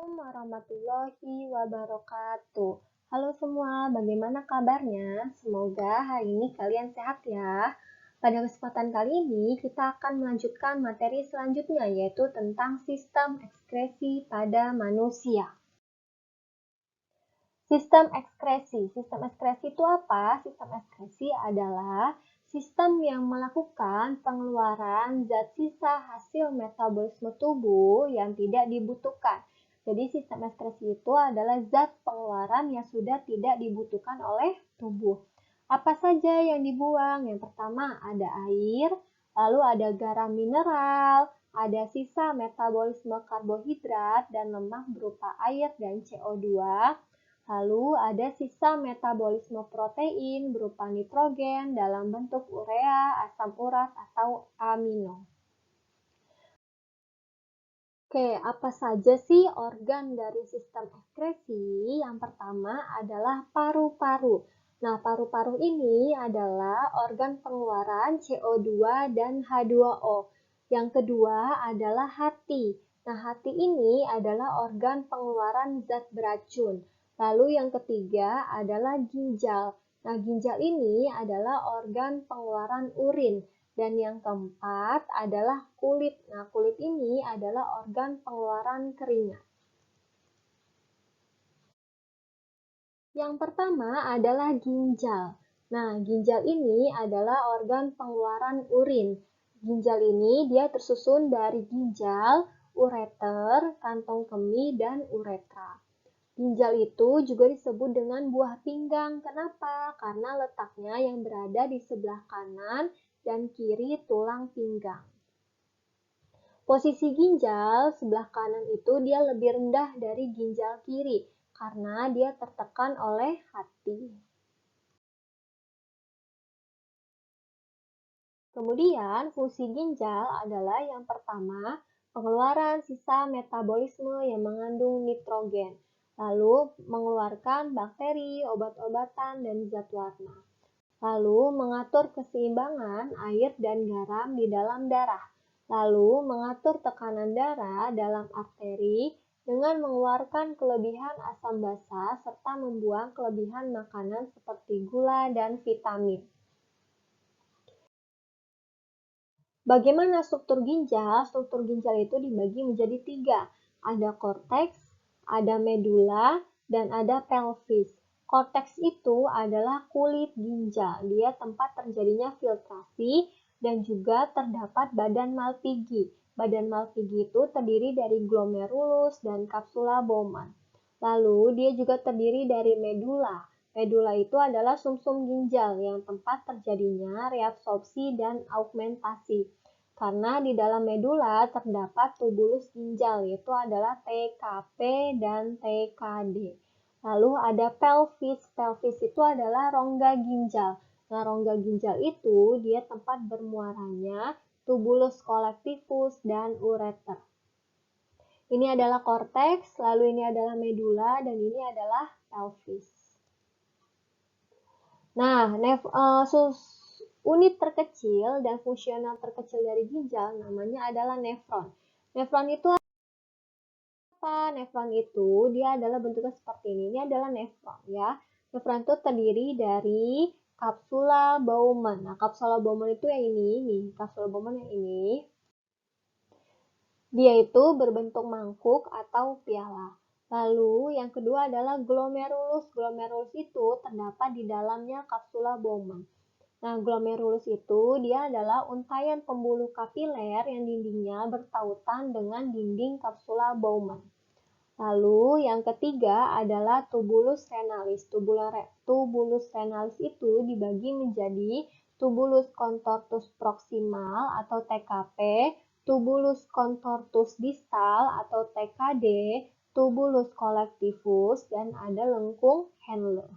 Assalamualaikum warahmatullahi wabarakatuh. Halo semua, bagaimana kabarnya? Semoga hari ini kalian sehat ya. Pada kesempatan kali ini kita akan melanjutkan materi selanjutnya yaitu tentang sistem ekskresi pada manusia. Sistem ekskresi itu apa? Sistem ekskresi adalah sistem yang melakukan pengeluaran zat sisa hasil metabolisme tubuh yang tidak dibutuhkan. Jadi sistem ekskresi itu adalah zat pengeluaran yang sudah tidak dibutuhkan oleh tubuh. Apa saja yang dibuang? Yang pertama ada air, lalu ada garam mineral, ada sisa metabolisme karbohidrat dan lemak berupa air dan CO2. Lalu ada sisa metabolisme protein berupa nitrogen dalam bentuk urea, asam urat, atau amino. Oke, apa saja sih organ dari sistem ekskresi? Yang pertama adalah paru-paru. Nah, paru-paru ini adalah organ pengeluaran CO2 dan H2O. Yang kedua adalah hati. Nah, hati ini adalah organ pengeluaran zat beracun. Lalu yang ketiga adalah ginjal. Nah, ginjal ini adalah organ pengeluaran urin. Dan yang keempat adalah kulit. Nah, kulit ini adalah organ pengeluaran keringat. Yang pertama adalah ginjal. Nah, ginjal ini adalah organ pengeluaran urin. Ginjal ini dia tersusun dari ginjal, ureter, kantong kemih, dan uretra. Ginjal itu juga disebut dengan buah pinggang. Kenapa? Karena letaknya yang berada di sebelah kanan dan kiri tulang pinggang. Posisi ginjal sebelah kanan itu dia lebih rendah dari ginjal kiri karena dia tertekan oleh hati. Kemudian fungsi ginjal adalah yang pertama, pengeluaran sisa metabolisme yang mengandung nitrogen, lalu mengeluarkan bakteri, obat-obatan, dan zat warna. Lalu mengatur keseimbangan air dan garam di dalam darah. Lalu mengatur tekanan darah dalam arteri dengan mengeluarkan kelebihan asam basa serta membuang kelebihan makanan seperti gula dan vitamin. Bagaimana struktur ginjal? Struktur ginjal itu dibagi menjadi 3. Ada korteks, ada medula, dan ada pelvis. Korteks itu adalah kulit ginjal. Dia tempat terjadinya filtrasi dan juga terdapat badan Malpighi. Badan Malpighi itu terdiri dari glomerulus dan kapsula Bowman. Lalu dia juga terdiri dari medula. Medula itu adalah sumsum ginjal yang tempat terjadinya reabsorpsi dan augmentasi. Karena di dalam medula terdapat tubulus ginjal, yaitu adalah TKP dan TKD. Lalu ada pelvis. Pelvis itu adalah rongga ginjal. Nah, rongga ginjal itu dia tempat bermuaranya tubulus colectivus dan ureter. Ini adalah korteks, lalu ini adalah medula, dan ini adalah pelvis. Nah, unit terkecil dan fungsional terkecil dari ginjal namanya adalah nefron. Nefron itu apa? Nefron itu dia adalah bentuknya seperti ini. Ini adalah nefron ya. Nefron itu terdiri dari kapsula Bowman. Nah, kapsula Bowman itu yang ini nih. Kapsula Bowman yang ini. Dia itu berbentuk mangkuk atau piala. Lalu yang kedua adalah glomerulus. Glomerulus itu terdapat di dalamnya kapsula Bowman. Nah, glomerulus itu dia adalah untaian pembuluh kapiler yang dindingnya bertautan dengan dinding kapsula Bowman. Lalu yang ketiga adalah tubulus renalis. Tubulus renalis itu dibagi menjadi tubulus contortus proximal atau TKP, tubulus contortus distal atau TKD, tubulus collectivus, dan ada lengkung Henle.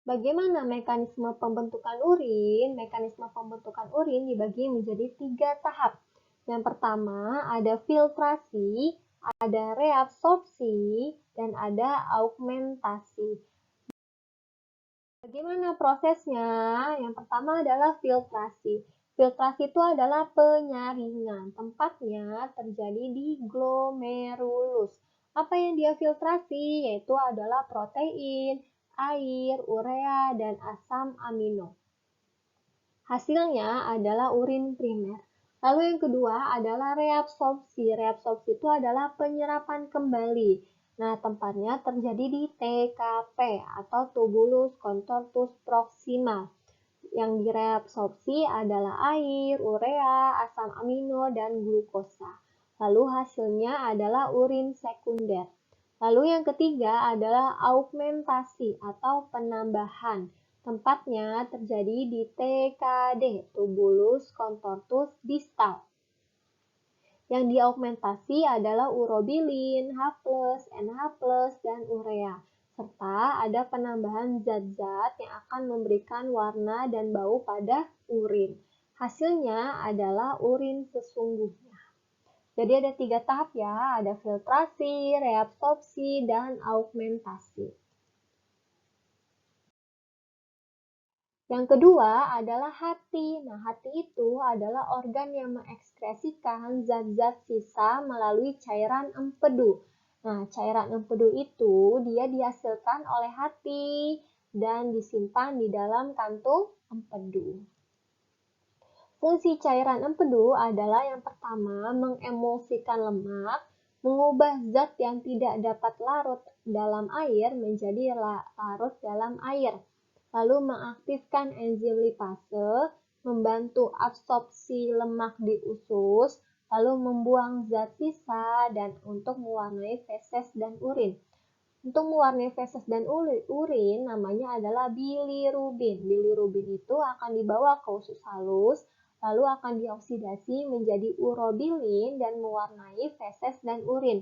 Bagaimana mekanisme pembentukan urin? Mekanisme pembentukan urin dibagi menjadi 3 tahap. Yang pertama ada filtrasi, ada reabsorpsi, dan ada augmentasi. Bagaimana prosesnya? Yang pertama adalah filtrasi. Filtrasi itu adalah penyaringan. Tempatnya terjadi di glomerulus. Apa yang dia filtrasi? Yaitu adalah protein, air, urea, dan asam amino. Hasilnya adalah urin primer. Lalu yang kedua adalah reabsorpsi. Reabsorpsi itu adalah penyerapan kembali. Nah, tempatnya terjadi di TKP atau tubulus contortus proximal. Yang direabsorpsi adalah air, urea, asam amino, dan glukosa. Lalu hasilnya adalah urin sekunder. Lalu yang ketiga adalah augmentasi atau penambahan. Tempatnya terjadi di TKD, tubulus contortus distal. Yang diaugmentasi adalah urobilin, H+, NH+, dan urea. Serta ada penambahan zat-zat yang akan memberikan warna dan bau pada urin. Hasilnya adalah urin sesungguhnya. Jadi ada 3 tahap ya, ada filtrasi, reabsorpsi, dan augmentasi. Yang kedua adalah hati. Nah, hati itu adalah organ yang mengekskresikan zat-zat sisa melalui cairan empedu. Nah, cairan empedu itu dia dihasilkan oleh hati dan disimpan di dalam kantung empedu. Fungsi cairan empedu adalah yang pertama mengemulsikan lemak, mengubah zat yang tidak dapat larut dalam air menjadi larut dalam air. Lalu mengaktifkan enzim lipase, membantu absorpsi lemak di usus, lalu membuang zat sisa, dan untuk mewarnai feses dan urin. Untuk mewarnai feses dan urin namanya adalah bilirubin. Bilirubin itu akan dibawa ke usus halus, lalu akan dioksidasi menjadi urobilin dan mewarnai feses dan urin.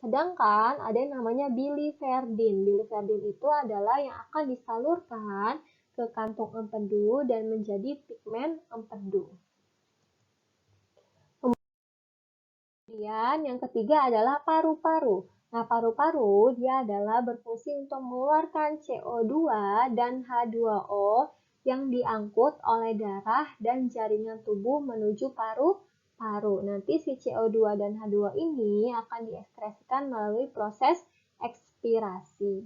Sedangkan ada yang namanya biliverdin. Biliverdin itu adalah yang akan disalurkan ke kantung empedu dan menjadi pigmen empedu. Kemudian yang ketiga adalah paru-paru. Nah, paru-paru dia adalah berfungsi untuk mengeluarkan CO2 dan H2O yang diangkut oleh darah dan jaringan tubuh menuju paru-paru. Nanti si CO2 dan H2O ini akan diekskresikan melalui proses ekspirasi.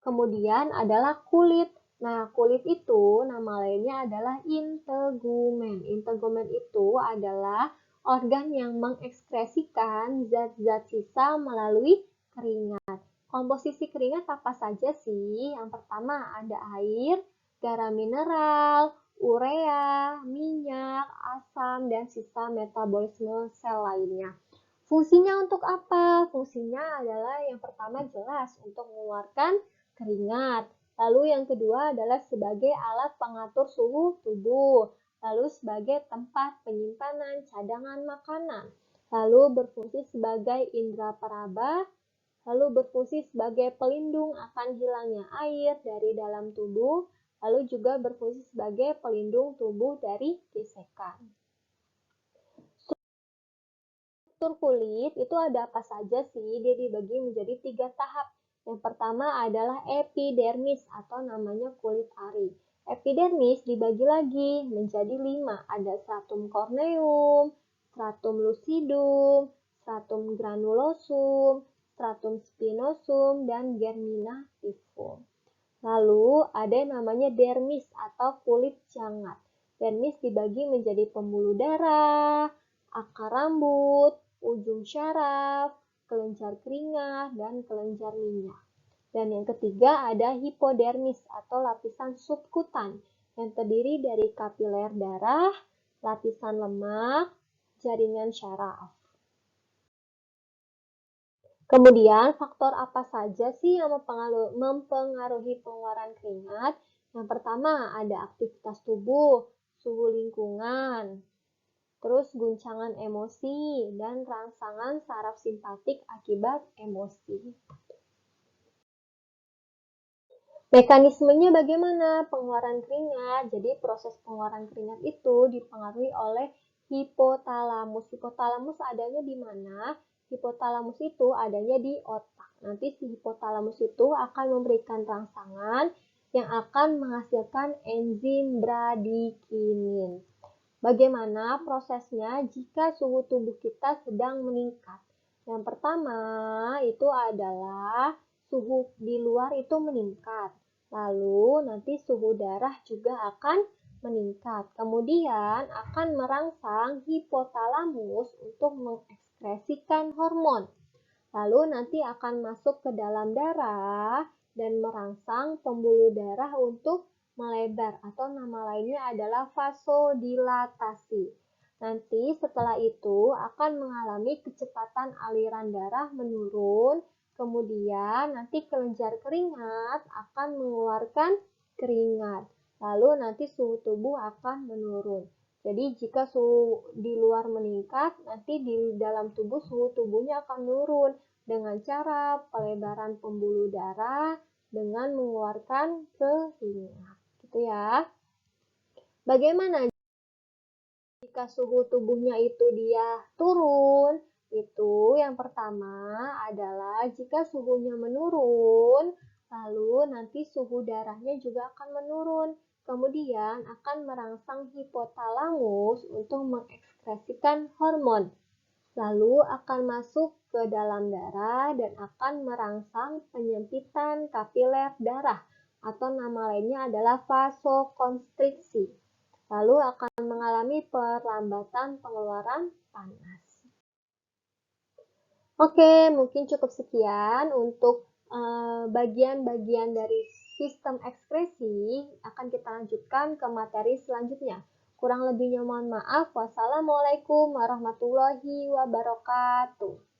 Kemudian adalah kulit. Nah, kulit itu nama lainnya adalah integumen. Integumen itu adalah organ yang mengekskresikan zat-zat sisa melalui keringat. Komposisi keringat apa saja sih? Yang pertama ada air, garam mineral, urea, minyak, asam, dan sisa metabolisme sel lainnya. Fungsinya untuk apa? Fungsinya adalah yang pertama jelas untuk mengeluarkan keringat. Lalu yang kedua adalah sebagai alat pengatur suhu tubuh. Lalu sebagai tempat penyimpanan cadangan makanan. Lalu berfungsi sebagai indera peraba. Lalu berfungsi sebagai pelindung akan hilangnya air dari dalam tubuh. Lalu juga berfungsi sebagai pelindung tubuh dari gesekan. Struktur kulit itu ada apa saja sih? Dia dibagi menjadi 3 tahap. Yang pertama adalah epidermis atau namanya kulit ari. Epidermis dibagi lagi menjadi 5. Ada stratum corneum, stratum lucidum, stratum granulosum, stratum spinosum, dan germinativum. Lalu ada yang namanya dermis atau kulit jangat. Dermis dibagi menjadi pembuluh darah, akar rambut, ujung syaraf, kelenjar keringat, dan kelenjar minyak. Dan yang ketiga ada hipodermis atau lapisan subkutan yang terdiri dari kapiler darah, lapisan lemak, jaringan syaraf. Kemudian faktor apa saja sih yang mempengaruhi pengeluaran keringat? Yang pertama ada aktivitas tubuh, suhu lingkungan, terus guncangan emosi, dan rangsangan saraf simpatik akibat emosi. Mekanismenya bagaimana pengeluaran keringat? Jadi proses pengeluaran keringat itu dipengaruhi oleh hipotalamus. Hipotalamus adanya di mana? Hipotalamus itu adanya di otak. Nanti si hipotalamus itu akan memberikan rangsangan yang akan menghasilkan enzim bradikinin. Bagaimana prosesnya jika suhu tubuh kita sedang meningkat? Yang pertama itu adalah suhu di luar itu meningkat. Lalu nanti suhu darah juga akan meningkat. Kemudian akan merangsang hipotalamus untuk mengekskresikan hormon. Lalu nanti akan masuk ke dalam darah dan merangsang pembuluh darah untuk melebar atau nama lainnya adalah vasodilatasi. Nanti setelah itu akan mengalami kecepatan aliran darah menurun, kemudian nanti kelenjar keringat akan mengeluarkan keringat. Lalu nanti suhu tubuh akan menurun. Jadi jika suhu di luar meningkat, nanti di dalam tubuh suhu tubuhnya akan menurun dengan cara pelebaran pembuluh darah dengan mengeluarkan keringat. Gitu ya. Bagaimana jika suhu tubuhnya itu dia turun? Itu yang pertama adalah jika suhunya menurun, lalu nanti suhu darahnya juga akan menurun. Kemudian akan merangsang hipotalamus untuk mengekskresikan hormon. Lalu akan masuk ke dalam darah dan akan merangsang penyempitan kapiler darah atau nama lainnya adalah vasokonstriksi. Lalu akan mengalami perlambatan pengeluaran panas. Oke, mungkin cukup sekian untuk bagian-bagian dari sistem ekskresi. Akan kita lanjutkan ke materi selanjutnya. Kurang lebihnya mohon maaf. Wassalamualaikum warahmatullahi wabarakatuh.